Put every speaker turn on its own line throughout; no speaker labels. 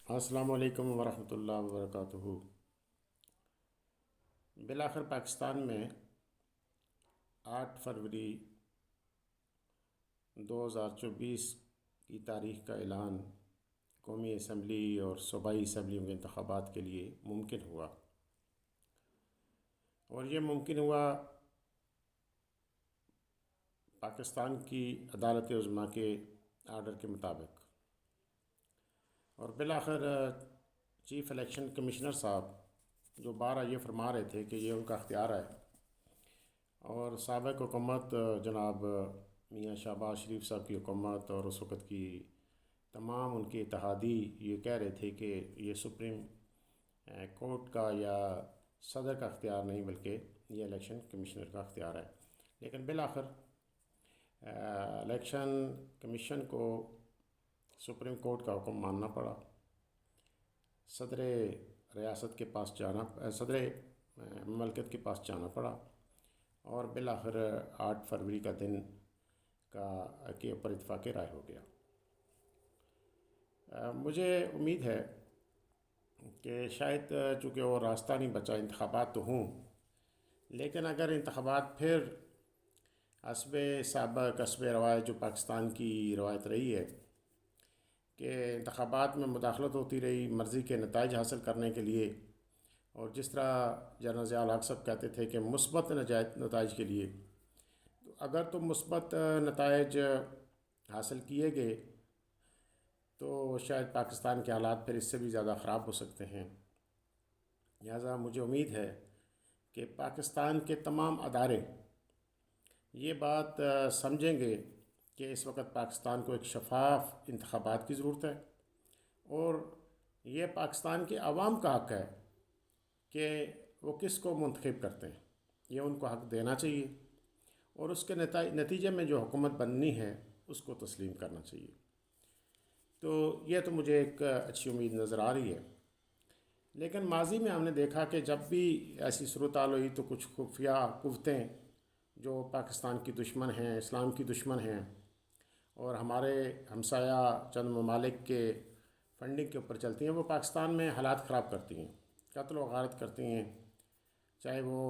السلام علیکم ورحمۃ اللہ وبرکاتہ۔ بالآخر پاکستان میں 8 فروری 2024 کی تاریخ کا اعلان قومی اسمبلی اور صوبائی اسمبلیوں کے انتخابات کے لیے ممکن ہوا، اور یہ ممکن ہوا پاکستان کی عدالت عظمیٰ کے آرڈر کے مطابق۔ اور بالآخر چیف الیکشن کمشنر صاحب جو بارہ یہ فرما رہے تھے کہ یہ ان کا اختیار ہے، اور سابق حکومت جناب میاں شہباز شریف صاحب کی حکومت اور اس وقت کی تمام ان کے اتحادی یہ کہہ رہے تھے کہ یہ سپریم کورٹ کا یا صدر کا اختیار نہیں بلکہ یہ الیکشن کمشنر کا اختیار ہے۔ لیکن بالآخر الیکشن کمیشن کو سپریم کورٹ کا حکم ماننا پڑا، صدر ریاست کے پاس صدر مملکت کے پاس جانا پڑا، اور بالآخر 8 فروری کا دن کے اوپر اتفاق رائے ہو گیا۔ مجھے امید ہے کہ شاید چونکہ وہ راستہ نہیں بچا، انتخابات تو ہوں، لیکن اگر انتخابات پھر حسب سابق حسب روایت جو پاکستان کی روایت رہی ہے کہ انتخابات میں مداخلت ہوتی رہی مرضی کے نتائج حاصل کرنے کے لیے، اور جس طرح جنرل ضیاء الحق صاحب کہتے تھے کہ مثبت نتائج کے لیے، تو اگر تو مثبت نتائج حاصل کیے گئے تو شاید پاکستان کے حالات پھر اس سے بھی زیادہ خراب ہو سکتے ہیں۔ لہٰذا مجھے امید ہے کہ پاکستان کے تمام ادارے یہ بات سمجھیں گے کہ اس وقت پاکستان کو ایک شفاف انتخابات کی ضرورت ہے، اور یہ پاکستان کے عوام کا حق ہے کہ وہ کس کو منتخب کرتے ہیں، یہ ان کو حق دینا چاہیے، اور اس کے نتیجے میں جو حکومت بننی ہے اس کو تسلیم کرنا چاہیے۔ تو یہ تو مجھے ایک اچھی امید نظر آ رہی ہے۔ لیکن ماضی میں ہم نے دیکھا کہ جب بھی ایسی صورتحال ہوئی تو کچھ خفیہ قوتیں جو پاکستان کی دشمن ہیں، اسلام کی دشمن ہیں، اور ہمارے ہمسایہ چند ممالک کے فنڈنگ کے اوپر چلتی ہیں، وہ پاکستان میں حالات خراب کرتی ہیں، قتل و غارت کرتی ہیں، چاہے وہ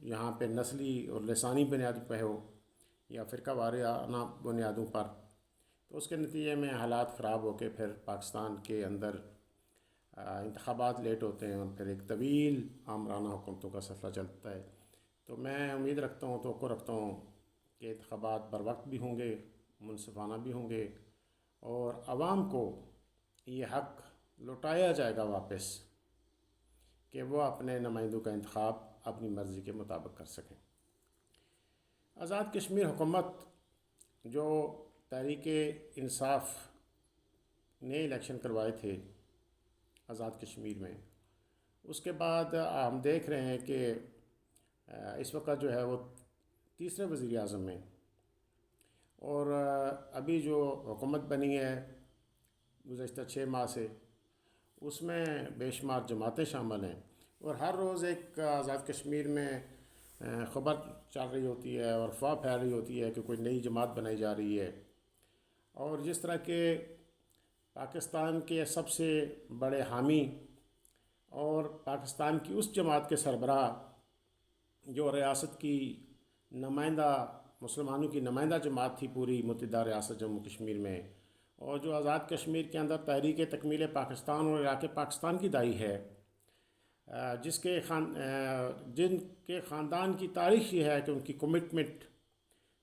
یہاں پہ نسلی اور لسانی بنیاد پہ ہو یا فرقہ وارانہ بنیادوں پر۔ تو اس کے نتیجے میں حالات خراب ہو کے پھر پاکستان کے اندر انتخابات لیٹ ہوتے ہیں، اور پھر ایک طویل آمرانہ حکومتوں کا سلسلہ چلتا ہے۔ تو میں امید رکھتا ہوں، توقع رکھتا ہوں کہ انتخابات بر وقت بھی ہوں گے، منصفانہ بھی ہوں گے، اور عوام کو یہ حق لوٹایا جائے گا واپس کہ وہ اپنے نمائندوں کا انتخاب اپنی مرضی کے مطابق کر سکیں۔ آزاد کشمیر حکومت جو تحریک انصاف نے الیکشن کروائے تھے آزاد کشمیر میں، اس کے بعد ہم دیکھ رہے ہیں کہ اس وقت جو ہے وہ تیسرے وزیر اعظم ہیں، اور ابھی جو حکومت بنی ہے گزشتہ 6 ماہ سے، اس میں بے شمار جماعتیں شامل ہیں، اور ہر روز ایک آزاد کشمیر میں خبر چل رہی ہوتی ہے اور افواہ پھیل رہی ہوتی ہے کہ کوئی نئی جماعت بنائی جا رہی ہے۔ اور جس طرح کہ پاکستان کے سب سے بڑے حامی اور پاکستان کی اس جماعت کے سربراہ جو ریاست کی نمائندہ مسلمانوں کی نمائندہ جماعت تھی پوری متحدہ ریاست جموں کشمیر میں، اور جو آزاد کشمیر کے اندر تحریک تکمیل پاکستان اور عراق پاکستان کی دائی ہے، جن کے خاندان کی تاریخ یہ ہے کہ ان کی کمٹمنٹ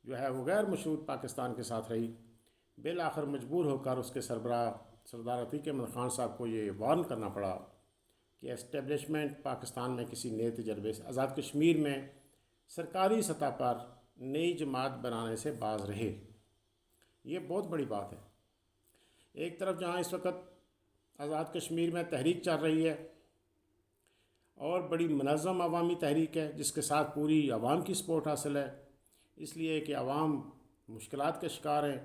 جو ہے وہ غیر مشروط پاکستان کے ساتھ رہی، بالآخر مجبور ہو کر اس کے سربراہ سردار عتیق احمد خان صاحب کو یہ وارن کرنا پڑا کہ اسٹیبلشمنٹ پاکستان میں کسی نئے تجربے سے آزاد کشمیر میں سرکاری سطح پر نئی جماعت بنانے سے باز رہے۔ یہ بہت بڑی بات ہے۔ ایک طرف جہاں اس وقت آزاد کشمیر میں تحریک چل رہی ہے، اور بڑی منظم عوامی تحریک ہے جس کے ساتھ پوری عوام کی سپورٹ حاصل ہے، اس لیے کہ عوام مشکلات کے شکار ہیں،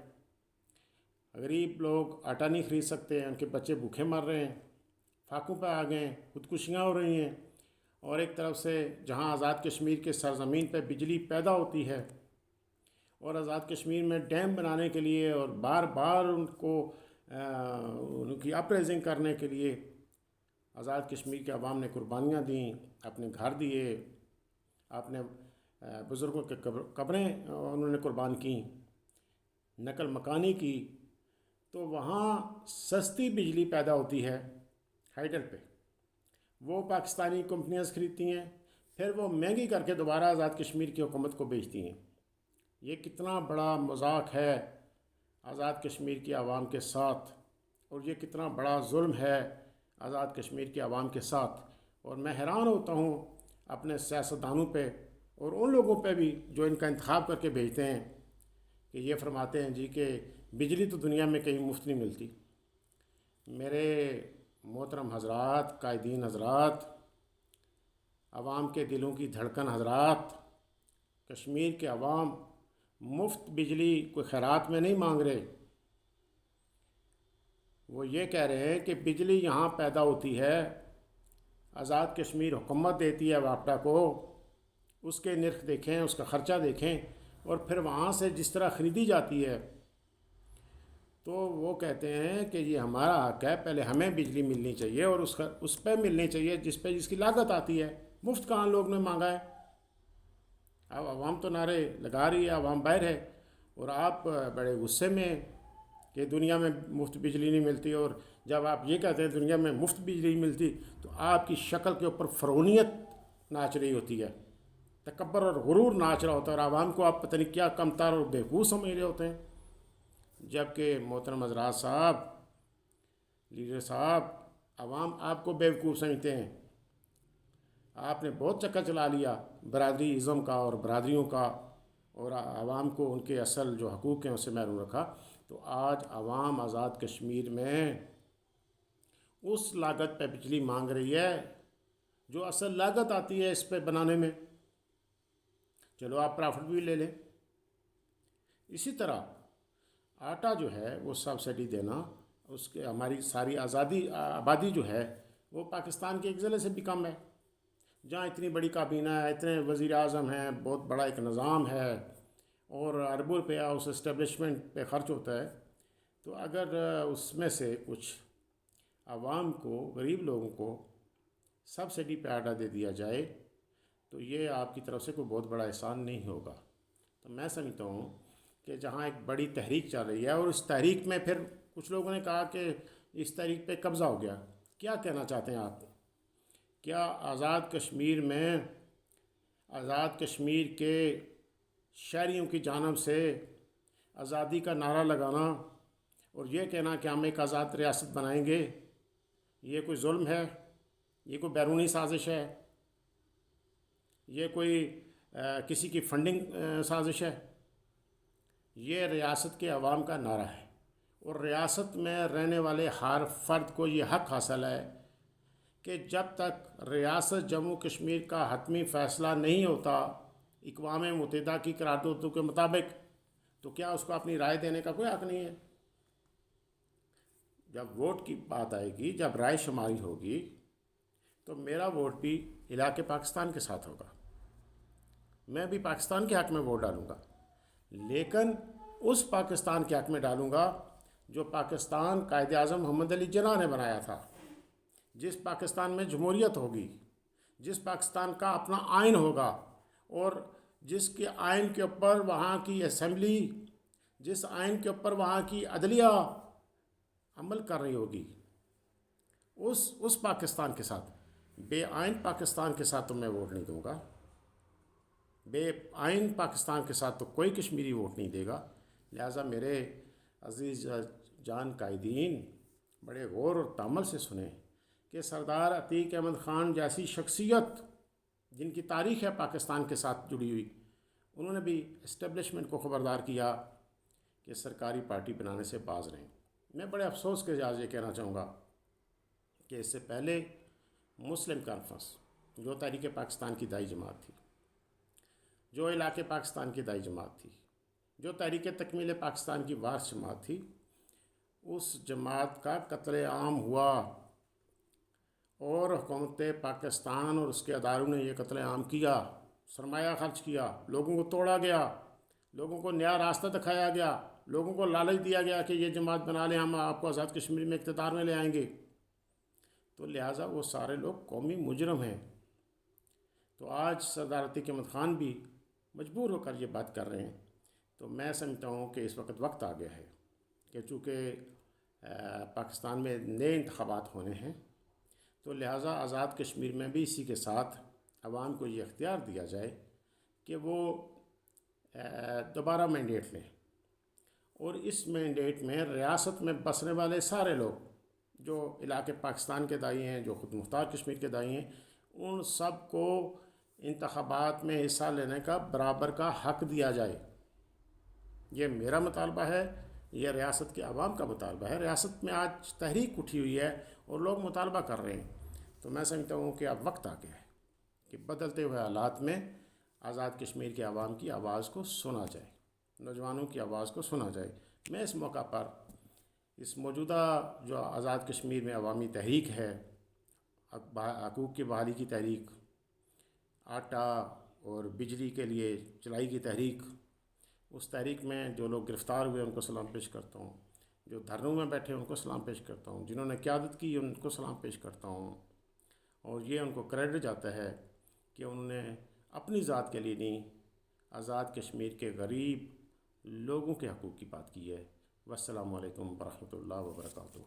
غریب لوگ آٹا نہیں خرید سکتے ہیں، ان کے بچے بھوکے مر رہے ہیں، فاقوں پہ آ گئے ہیں، خودکشیاں ہو رہی ہیں، اور ایک طرف سے جہاں آزاد کشمیر کے سرزمین پہ بجلی پیدا ہوتی ہے، اور آزاد کشمیر میں ڈیم بنانے کے لیے اور بار بار ان کو ان کی اپریزنگ کرنے کے لیے آزاد کشمیر کے عوام نے قربانیاں دیں، اپنے گھر دیے، اپنے بزرگوں کے قبریں انہوں نے قربان کیں، نقل مکانی کی، تو وہاں سستی بجلی پیدا ہوتی ہے ہائیڈل پہ، وہ پاکستانی کمپنیاں خریدتی ہیں، پھر وہ مہنگی کر کے دوبارہ آزاد کشمیر کی حکومت کو بیچتی ہیں۔ یہ کتنا بڑا مذاق ہے آزاد کشمیر کی عوام کے ساتھ، اور یہ کتنا بڑا ظلم ہے آزاد کشمیر کے عوام کے ساتھ۔ اور میں حیران ہوتا ہوں اپنے سیاستدانوں پہ اور ان لوگوں پہ بھی جو ان کا انتخاب کر کے بھیجتے ہیں، کہ یہ فرماتے ہیں جی کہ بجلی تو دنیا میں کہیں مفت نہیں ملتی۔ میرے محترم حضرات، قائدین حضرات، عوام کے دلوں کی دھڑکن حضرات، کشمیر کے عوام مفت بجلی کوئی خیرات میں نہیں مانگ رہے، وہ یہ کہہ رہے ہیں کہ بجلی یہاں پیدا ہوتی ہے، آزاد کشمیر حکومت دیتی ہے واپڈا کو، اس کے نرخ دیکھیں، اس کا خرچہ دیکھیں، اور پھر وہاں سے جس طرح خریدی جاتی ہے، تو وہ کہتے ہیں کہ یہ ہمارا حق ہے، پہلے ہمیں بجلی ملنی چاہیے، اور اس پہ ملنی چاہیے جس کی لاگت آتی ہے۔ مفت کہاں لوگ نے مانگا ہے؟ اب عوام تو نعرے لگا رہی ہے، عوام باہر ہے، اور آپ بڑے غصے میں ہیں کہ دنیا میں مفت بجلی نہیں ملتی، اور جب آپ یہ کہتے ہیں دنیا میں مفت بجلی نہیں ملتی، تو آپ کی شکل کے اوپر فرعونیت ناچ رہی ہوتی ہے، تکبر اور غرور ناچ رہا ہوتا ہے، اور عوام کو آپ پتہ نہیں کیا کمتر اور بیوقوف سمجھ رہے ہوتے ہیں۔ جبکہ محترم حضرات صاحب، لیڈر صاحب، عوام آپ کو بیوقوف سمجھتے ہیں۔ آپ نے بہت چکر چلا لیا برادری ازم کا اور برادریوں کا، اور عوام کو ان کے اصل جو حقوق ہیں اسے محروم رکھا۔ تو آج عوام آزاد کشمیر میں اس لاگت پہ بجلی مانگ رہی ہے جو اصل لاگت آتی ہے اس پہ بنانے میں۔ چلو آپ پرافٹ بھی لے لیں۔ اسی طرح آٹا جو ہے وہ سبسڈی دینا، اس کے ہماری ساری آبادی جو ہے وہ پاکستان کے ایک ضلع سے بھی کم ہے، جہاں اتنی بڑی کابینہ ہے، اتنے وزیر اعظم ہیں، بہت بڑا ایک نظام ہے، اور اربوں روپیہ اس اسٹیبلشمنٹ پہ خرچ ہوتا ہے۔ تو اگر اس میں سے کچھ عوام کو، غریب لوگوں کو سبسڈی پہ آٹا دے دیا جائے، تو یہ آپ کی طرف سے کوئی بہت بڑا احسان نہیں ہوگا۔ تو میں سمجھتا ہوں کہ جہاں ایک بڑی تحریک چل رہی ہے، اور اس تحریک میں پھر کچھ لوگوں نے کہا کہ اس تحریک پہ قبضہ ہو گیا، کیا کہنا چاہتے ہیں آپ؟ کیا آزاد کشمیر میں آزاد کشمیر کے شہریوں کی جانب سے آزادی کا نعرہ لگانا اور یہ کہنا کہ ہم ایک آزاد ریاست بنائیں گے، یہ کوئی ظلم ہے؟ یہ کوئی بیرونی سازش ہے؟ یہ کوئی کسی کی فنڈنگ سازش ہے؟ یہ ریاست کے عوام کا نعرہ ہے، اور ریاست میں رہنے والے ہر فرد کو یہ حق حاصل ہے کہ جب تک ریاست جموں کشمیر کا حتمی فیصلہ نہیں ہوتا اقوام متحدہ کی قراردادوں کے مطابق، تو کیا اس کو اپنی رائے دینے کا کوئی حق نہیں ہے؟ جب ووٹ کی بات آئے گی، جب رائے شماری ہوگی، تو میرا ووٹ بھی علاقے پاکستان کے ساتھ ہوگا، میں بھی پاکستان کے حق میں ووٹ ڈالوں گا، لیکن اس پاکستان کے حق میں ڈالوں گا جو پاکستان قائد اعظم محمد علی جناح نے بنایا تھا، جس پاکستان میں جمہوریت ہوگی، جس پاکستان کا اپنا آئین ہوگا، اور جس کے آئین کے اوپر وہاں کی اسمبلی، جس آئین کے اوپر وہاں کی عدلیہ عمل کر رہی ہوگی، اس پاکستان کے ساتھ۔ بے آئین پاکستان کے ساتھ تو میں ووٹ نہیں دوں گا، بے آئین پاکستان کے ساتھ تو کوئی کشمیری ووٹ نہیں دے گا۔ لہٰذا میرے عزیز جان قائدین، بڑے غور اور تامل سے سنیں کہ سردار عتیق احمد خان جیسی شخصیت، جن کی تاریخ ہے پاکستان کے ساتھ جڑی ہوئی، انہوں نے بھی اسٹیبلشمنٹ کو خبردار کیا کہ سرکاری پارٹی بنانے سے باز رہیں۔ میں بڑے افسوس کے ساتھ یہ کہنا چاہوں گا کہ اس سے پہلے مسلم کانفرنس، جو تحریک پاکستان کی دائی جماعت تھی، جو علاقے پاکستان کی دائی جماعت تھی، جو تحریک تکمیل پاکستان کی وارث جماعت تھی، اس جماعت کا قتل عام ہوا، اور حکومت پاکستان اور اس کے اداروں نے یہ قتل عام کیا، سرمایہ خرچ کیا، لوگوں کو توڑا گیا، لوگوں کو نیا راستہ دکھایا گیا، لوگوں کو لالچ دیا گیا کہ یہ جماعت بنا لیں، ہم آپ کو آزاد کشمیر میں اقتدار میں لے آئیں گے، تو لہٰذا وہ سارے لوگ قومی مجرم ہیں۔ تو آج سردار عتیق احمد خان بھی مجبور ہو کر یہ بات کر رہے ہیں۔ تو میں سمجھتا ہوں کہ اس وقت وقت آ گیا ہے کہ چونکہ پاکستان میں نئے انتخابات ہونے ہیں، تو لہٰذا آزاد کشمیر میں بھی اسی کے ساتھ عوام کو یہ اختیار دیا جائے کہ وہ دوبارہ مینڈیٹ لیں، اور اس مینڈیٹ میں ریاست میں بسنے والے سارے لوگ جو علاقے پاکستان کے دائی ہیں، جو خود مختار کشمیر کے دائی ہیں، ان سب کو انتخابات میں حصہ لینے کا برابر کا حق دیا جائے۔ یہ میرا مطالبہ ہے، یہ ریاست کے عوام کا مطالبہ ہے۔ ریاست میں آج تحریک اٹھی ہوئی ہے اور لوگ مطالبہ کر رہے ہیں۔ تو میں سمجھتا ہوں کہ اب وقت آ گیا ہے کہ بدلتے ہوئے حالات میں آزاد کشمیر کے عوام کی آواز کو سنا جائے، نوجوانوں کی آواز کو سنا جائے۔ میں اس موقع پر اس موجودہ جو آزاد کشمیر میں عوامی تحریک ہے، حقوق کی بحالی کی تحریک، آٹا اور بجلی کے لیے چلائی کی تحریک، اس تحریک میں جو لوگ گرفتار ہوئے ان کو سلام پیش کرتا ہوں، جو دھرنوں میں بیٹھے ان کو سلام پیش کرتا ہوں، جنہوں نے قیادت کی ان کو سلام پیش کرتا ہوں، اور یہ ان کو کریڈٹ جاتا ہے کہ انہوں نے اپنی ذات کے لیے نہیں، آزاد کشمیر کے غریب لوگوں کے حقوق کی بات کی ہے۔ والسلام علیکم ورحمۃ اللہ وبرکاتہ۔